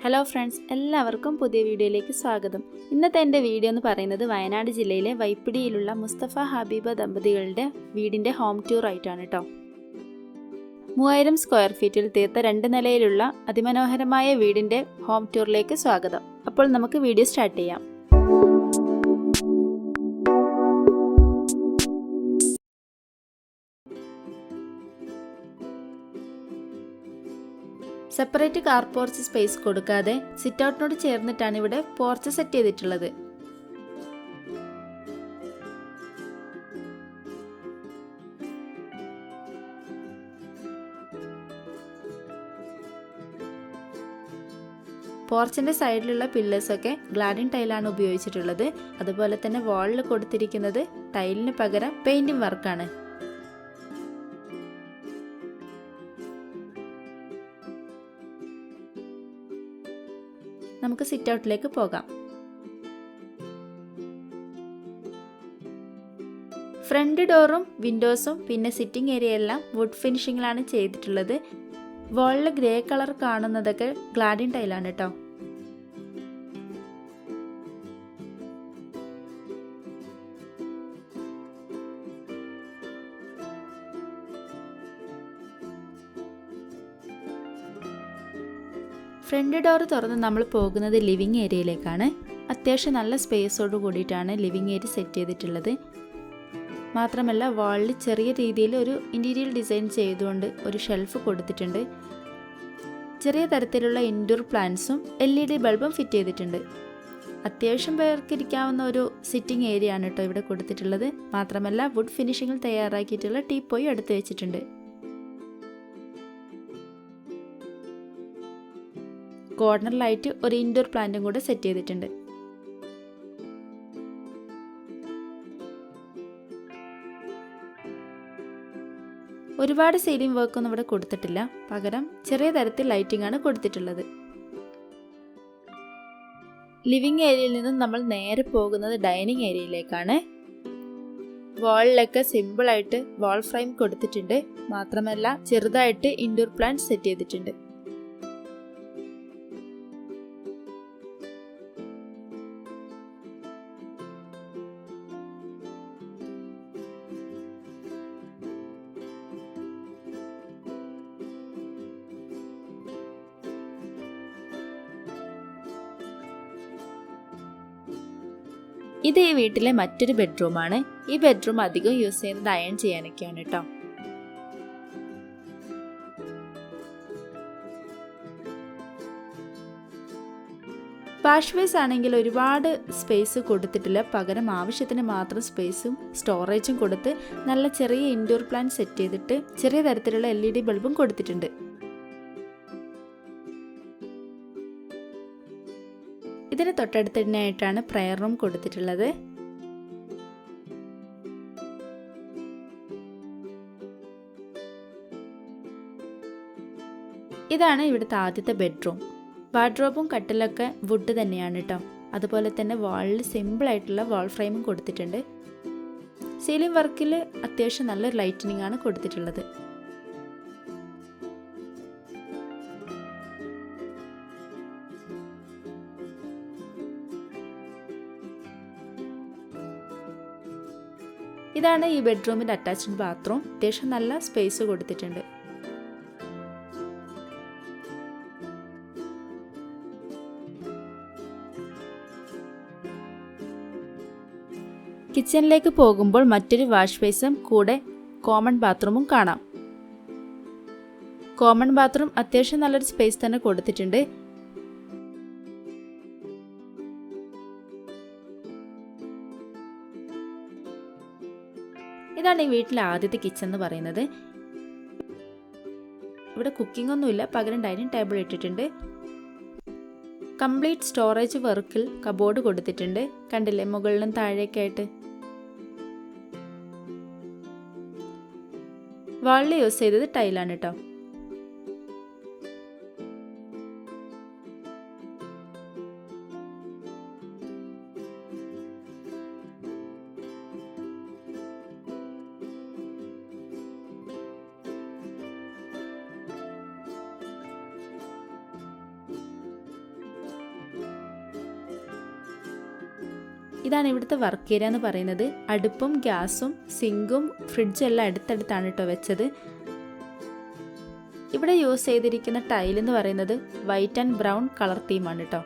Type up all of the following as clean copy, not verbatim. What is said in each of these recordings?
Hello friends, എല്ലാവർക്കും പുതിയ വീഡിയോയിലേക്ക് സ്വാഗതം. ഇന്നത്തെ എൻ്റെ വീഡിയോ എന്ന് പറയുന്നത് വയനാട് ജില്ലയിലെ വൈപ്പിടിയിലുള്ള മുസ്തഫ ഹബീബ ദമ്പതികളുടെ വീടിൻ്റെ ഹോം ടൂർ ആയിട്ടാണ് കേട്ടോ. 3000 സ്ക്വയർ ഫീറ്റിൽ തീർത്ത 2 നിലയിലുള്ള അതിമനോഹരമായ വീടിൻ്റെ ഹോം ടൂറിലേക്ക് സ്വാഗതം. അപ്പോൾ നമുക്ക് വീഡിയോ സ്റ്റാർട്ട് ചെയ്യാം. സെപ്പറേറ്റ് കാർ പോർച്ച് സ്പേസ് കൊടുക്കാതെ സിറ്റ് ഔട്ടിനോട് ചേർന്നിട്ടാണ് ഇവിടെ പോർച്ച് സെറ്റ് ചെയ്തിട്ടുള്ളത്. പോർച്ചിന്റെ സൈഡിലുള്ള പില്ലേഴ്സൊക്കെ ഗ്ലാഡിൻ ടൈലാണ് ഉപയോഗിച്ചിട്ടുള്ളത്. അതുപോലെ തന്നെ വാളിൽ കൊടുത്തിരിക്കുന്നത് ടൈലിന് പകരം പെയിന്റിംഗ് വർക്കാണ്. നമുക്ക് സിറ്റ് ഔട്ടിലേക്ക് പോകാം. ഫ്രണ്ട് ഡോറും വിൻഡോസും പിന്നെ സിറ്റിംഗ് ഏരിയ എല്ലാം വുഡ് ഫിനിഷിങ്ങിലാണ് ചെയ്തിട്ടുള്ളത്. വാളിൽ ഗ്രേ കളർ കാണുന്നതൊക്കെ ഗ്ലാഡിൻ ടൈലാണ് കേട്ടോ. ഫ്രണ്ട് ഡോർ തുറന്ന് നമ്മൾ പോകുന്നത് ലിവിങ് ഏരിയയിലേക്കാണ്. അത്യാവശ്യം നല്ല സ്പേസോട് കൂടിയിട്ടാണ് ലിവിങ് ഏരിയ സെറ്റ് ചെയ്തിട്ടുള്ളത്. മാത്രമല്ല വാളിൽ ചെറിയ രീതിയിൽ ഒരു ഇൻറ്റീരിയർ ഡിസൈൻ ചെയ്തുകൊണ്ട് ഒരു ഷെൽഫ് കൊടുത്തിട്ടുണ്ട്. ചെറിയ തരത്തിലുള്ള ഇൻഡോർ പ്ലാന്റ്സും LED ബൾബും ഫിറ്റ് ചെയ്തിട്ടുണ്ട്. അത്യാവശ്യം പേർക്ക് ഇരിക്കാവുന്ന ഒരു സിറ്റിംഗ് ഏരിയ ആണ് കേട്ടോ ഇവിടെ കൊടുത്തിട്ടുള്ളത്. മാത്രമല്ല വുഡ് ഫിനിഷിങ്ങിൽ തയ്യാറാക്കിയിട്ടുള്ള ടീപ്പോയി എടുത്തു വെച്ചിട്ടുണ്ട്. കോർണറിലായിട്ട് ഒരു ഇൻഡോർ പ്ലാന്റും കൂടെ സെറ്റ് ചെയ്തിട്ടുണ്ട്. ഒരുപാട് സീലിംഗ് വർക്കൊന്നും ഇവിടെ കൊടുത്തിട്ടില്ല. പകരം ചെറിയ തരത്തിൽ ലൈറ്റിംഗ് ആണ് കൊടുത്തിട്ടുള്ളത്. ലിവിംഗ് ഏരിയയിൽ നിന്നും നമ്മൾ നേരെ പോകുന്നത് ഡൈനിങ് ഏരിയയിലേക്കാണ്. വാളിലൊക്കെ സിമ്പിളായിട്ട് വാൾ ഫ്രെയിം കൊടുത്തിട്ടുണ്ട്. മാത്രമല്ല ചെറുതായിട്ട് ഇൻഡോർ പ്ലാന്റ് സെറ്റ് ചെയ്തിട്ടുണ്ട്. ഇത് ഈ വീട്ടിലെ മറ്റൊരു ബെഡ്റൂമാണ്. ഈ ബെഡ്റൂം അധികം യൂസ് ചെയ്യുന്നത് അയൺ ചെയ്യാനൊക്കെയാണ് കേട്ടോ. വാഷ് ബേസ് ആണെങ്കിൽ ഒരുപാട് സ്പേസ് കൊടുത്തിട്ടില്ല. പകരം ആവശ്യത്തിന് മാത്രം സ്പേസും സ്റ്റോറേജും കൊടുത്ത് നല്ല ചെറിയ ഇൻഡോർ പ്ലാന്റ് സെറ്റ് ചെയ്തിട്ട് ചെറിയ തരത്തിലുള്ള LED ബൾബും കൊടുത്തിട്ടുണ്ട്. ഇതിന് തൊട്ടടുത്ത് തന്നെയായിട്ടാണ് പ്രയർ റൂം കൊടുത്തിട്ടുള്ളത്. ഇതാണ് ഇവിടുത്തെ ആദ്യത്തെ ബെഡ്റൂം. വാർഡ്രോബും കട്ടിലൊക്കെ വുഡ് തന്നെയാണ് കേട്ടോ. അതുപോലെ തന്നെ വാളിൽ സിമ്പിൾ ആയിട്ടുള്ള വാൾ ഫ്രെയിമും കൊടുത്തിട്ടുണ്ട്. സീലിംഗ് വർക്കിൽ അത്യാവശ്യം നല്ലൊരു ലൈറ്റനിങ് ആണ് കൊടുത്തിട്ടുള്ളത്. ഇതാണ് ഈ ബെഡ്റൂമിൻ്റെ അറ്റാച്ച്ഡ് ബാത്റൂം. അത്യാവശ്യം നല്ല സ്പേസ് കൊടുത്തിട്ടുണ്ട്. കിച്ചണിലേക്ക് പോകുമ്പോൾ മറ്റൊരു വാഷ് ബേസും കൂടെ കോമൺ ബാത്റൂമും കാണാം. കോമൺ ബാത്റൂം അത്യാവശ്യം നല്ലൊരു സ്പേസ് തന്നെ കൊടുത്തിട്ടുണ്ട്. ഇതാണ് ഈ വീട്ടിലെ ആദ്യത്തെ കിച്ചൺ എന്ന് പറയുന്നത്. ഇവിടെ കുക്കിംഗ് ഒന്നുമില്ല, പകരം ഡൈനിങ് ടേബിൾ ഇട്ടിട്ടുണ്ട്. കംപ്ലീറ്റ് സ്റ്റോറേജ് വർക്കിൽ കബോർഡ് കൊടുത്തിട്ടുണ്ട്. കണ്ടില്ലേ, മുകളിലും താഴേക്ക് ആയിട്ട്. വാളിൽ യൂസ് ചെയ്തത് ടൈലാണ് കേട്ടോ. ഇതാണ് ഇവിടുത്തെ വർക്ക് ഏരിയ എന്ന് പറയുന്നത്. അടുപ്പും ഗ്യാസും സിങ്കും ഫ്രിഡ്ജും എല്ലാം അടുത്തടുത്താണ് കേട്ടോ വെച്ചത്. ഇവിടെ യൂസ് ചെയ്തിരിക്കുന്ന ടൈൽ എന്ന് പറയുന്നത് വൈറ്റ് ആൻഡ് ബ്രൗൺ കളർ തീമാണ് കേട്ടോ.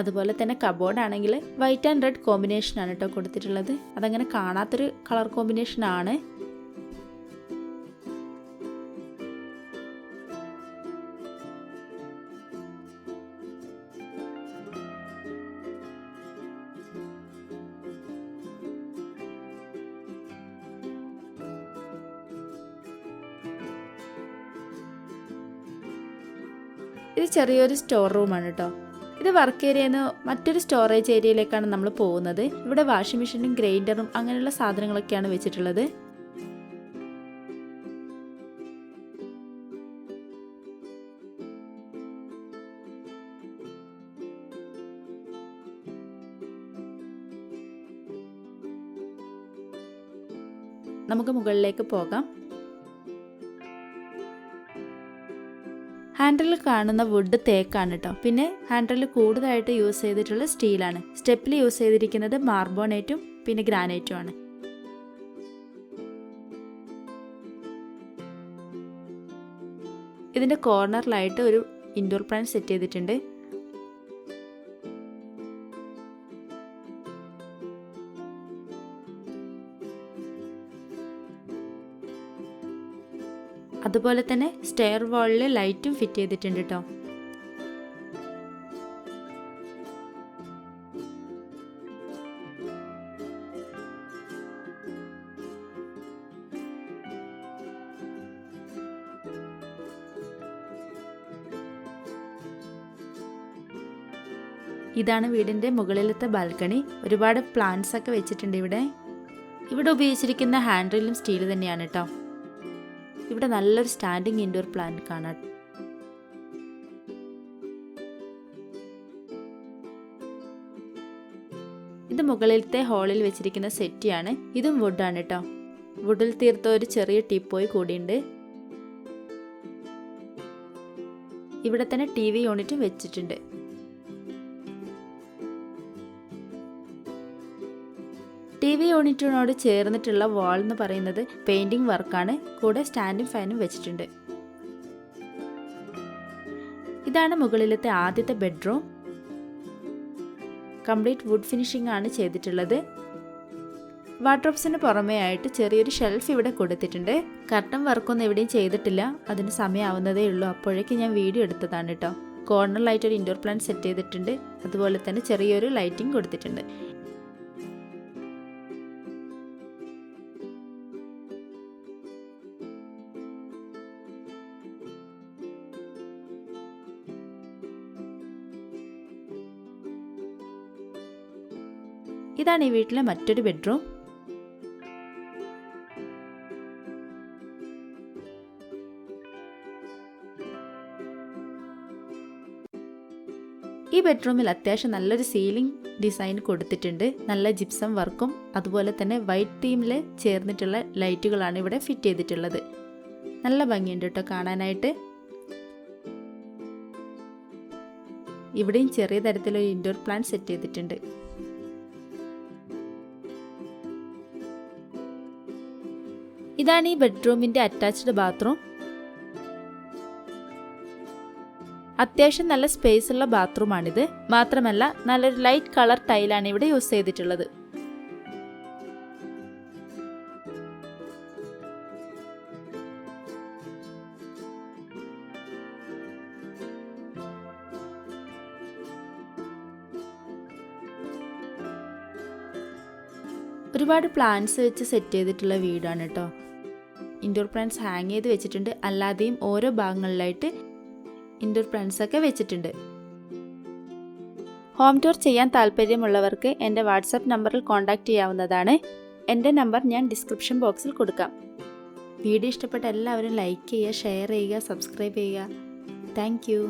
അതുപോലെ തന്നെ കബോർഡ് ആണെങ്കിൽ വൈറ്റ് ആൻഡ് റെഡ് കോമ്പിനേഷനാണ് കേട്ടോ കൊടുത്തിട്ടുള്ളത്. അതങ്ങനെ കാണാത്തൊരു കളർ കോമ്പിനേഷനാണ്. ഇത് ചെറിയൊരു സ്റ്റോർ റൂമാണ് കേട്ടോ. ഇത് വർക്ക് ഏരിയയിൽ നിന്ന് മറ്റൊരു സ്റ്റോറേജ് ഏരിയയിലേക്കാണ് നമ്മൾ പോകുന്നത്. ഇവിടെ വാഷിംഗ് മെഷീനും ഗ്രൈൻഡറും അങ്ങനെയുള്ള സാധനങ്ങളൊക്കെയാണ് വെച്ചിട്ടുള്ളത്. നമുക്ക് മുകളിലേക്ക് പോകാം. ഹാൻഡിൽ കാണുന്ന വുഡ് തേക്കാണ് കേട്ടോ. പിന്നെ ഹാൻഡിൽ കൂടുതലായിട്ട് യൂസ് ചെയ്തിട്ടുള്ള സ്റ്റീലാണ്. സ്റ്റെപ്പിൽ യൂസ് ചെയ്തിരിക്കുന്നത് മാർബോണേറ്റും പിന്നെ ഗ്രാനൈറ്റും ആണ്. ഇതിൻ്റെ കോർണറിലായിട്ട് ഒരു ഇൻഡോർ പ്ലാന്റ് സെറ്റ് ചെയ്തിട്ടുണ്ട്. അതുപോലെ തന്നെ സ്റ്റെയർ വാളിൽ ലൈറ്റും ഫിറ്റ് ചെയ്തിട്ടുണ്ട് കേട്ടോ. ഇതാണ് വീടിൻ്റെ മുകളിലത്തെ ബാൽക്കണി. ഒരുപാട് പ്ലാന്റ്സ് ഒക്കെ വെച്ചിട്ടുണ്ട് ഇവിടെ. ഇവിടെ ഉപയോഗിച്ചിരിക്കുന്ന ഹാൻഡ് റെയിലും സ്റ്റീൽ തന്നെയാണ് കേട്ടോ. ഇവിടെ നല്ലൊരു സ്റ്റാൻഡിങ് ഇൻഡോർ പ്ലാന്റ് കാണാം. ഇത് മുകളിലത്തെ ഹാളിൽ വെച്ചിരിക്കുന്ന സെറ്റിയാണ്. ഇതും വുഡാണ് കേട്ടോ. വുഡിൽ തീർത്ത ഒരു ചെറിയ ടീപ്പോയ് കൂടിയുണ്ട്. ഇവിടെ തന്നെ TV യൂണിറ്റും വെച്ചിട്ടുണ്ട്. TV യൂണിറ്റിനോട് ചേർന്നിട്ടുള്ള വാൾ എന്ന് പറയുന്നത് പെയിന്റിംഗ് വർക്കാണ്. കൂടെ സ്റ്റാൻഡും ഫാനും വെച്ചിട്ടുണ്ട്. ഇതാണ് മുകളിലത്തെ ആദ്യത്തെ ബെഡ്റൂം. കംപ്ലീറ്റ് വുഡ് ഫിനിഷിംഗ് ആണ് ചെയ്തിട്ടുള്ളത്. വാർഡ്രോബ്സിന് പുറമേ ആയിട്ട് ചെറിയൊരു ഷെൽഫ് ഇവിടെ കൊടുത്തിട്ടുണ്ട്. കർട്ടൻ വർക്കൊന്നും എവിടെയും ചെയ്തിട്ടില്ല. അതിന് സമയമാവുന്നതേ ഉള്ളൂ. അപ്പോഴേക്കും ഞാൻ വീഡിയോ എടുത്തതാണ് കേട്ടോ. കോർണറിലായിട്ട് ഒരു ഇൻഡോർ പ്ലാന്റ് സെറ്റ് ചെയ്തിട്ടുണ്ട്. അതുപോലെ തന്നെ ചെറിയൊരു ലൈറ്റിംഗ് കൊടുത്തിട്ടുണ്ട്. ഇതാണ് ഈ വീട്ടിലെ മറ്റൊരു ബെഡ്റൂം. ഈ ബെഡ്റൂമിൽ അത്യാവശ്യം നല്ലൊരു സീലിംഗ് ഡിസൈൻ കൊടുത്തിട്ടുണ്ട്. നല്ല ജിപ്സം വർക്കും അതുപോലെ തന്നെ വൈറ്റ് തീമിൽ ചേർന്നിട്ടുള്ള ലൈറ്റുകളാണ് ഇവിടെ ഫിറ്റ് ചെയ്തിട്ടുള്ളത്. നല്ല ഭംഗിയുണ്ട് കേട്ടോ കാണാനായിട്ട്. ഇവിടെയും ചെറിയ തരത്തിലൊരു ഇൻഡോർ പ്ലാന്റ് സെറ്റ് ചെയ്തിട്ടുണ്ട്. ഇതാണ് ഈ ബെഡ്റൂമിൻ്റെ അറ്റാച്ച്ഡ് ബാത്റൂം. അത്യാവശ്യം നല്ല സ്പേസ് ഉള്ള ബാത്റൂമാണിത്. മാത്രമല്ല നല്ലൊരു ലൈറ്റ് കളർ ടൈലാണ് ഇവിടെ യൂസ് ചെയ്തിട്ടുള്ളത്. ഒരുപാട് പ്ലാന്റ്സ് വെച്ച് സെറ്റ് ചെയ്തിട്ടുള്ള വീടാണ് കേട്ടോ. ഇൻഡോർ പ്ലാന്റ്സ് ഹാങ് ചെയ്ത് വെച്ചിട്ടുണ്ട്. അല്ലാതെയും ഓരോ ഭാഗങ്ങളിലായിട്ട് ഇൻഡോർ പ്ലാന്റ്സ് ഒക്കെ വെച്ചിട്ടുണ്ട്. ഹോം ടൂർ ചെയ്യാൻ താല്പര്യമുള്ളവർക്ക് എൻ്റെ വാട്സാപ്പ് നമ്പറിൽ കോൺടാക്റ്റ് ചെയ്യാവുന്നതാണ്. എൻ്റെ നമ്പർ ഞാൻ ഡിസ്ക്രിപ്ഷൻ ബോക്സിൽ കൊടുക്കാം. വീഡിയോ ഇഷ്ടപ്പെട്ട എല്ലാവരും ലൈക്ക് ചെയ്യുക, ഷെയർ ചെയ്യുക, സബ്സ്ക്രൈബ് ചെയ്യുക. Thank you.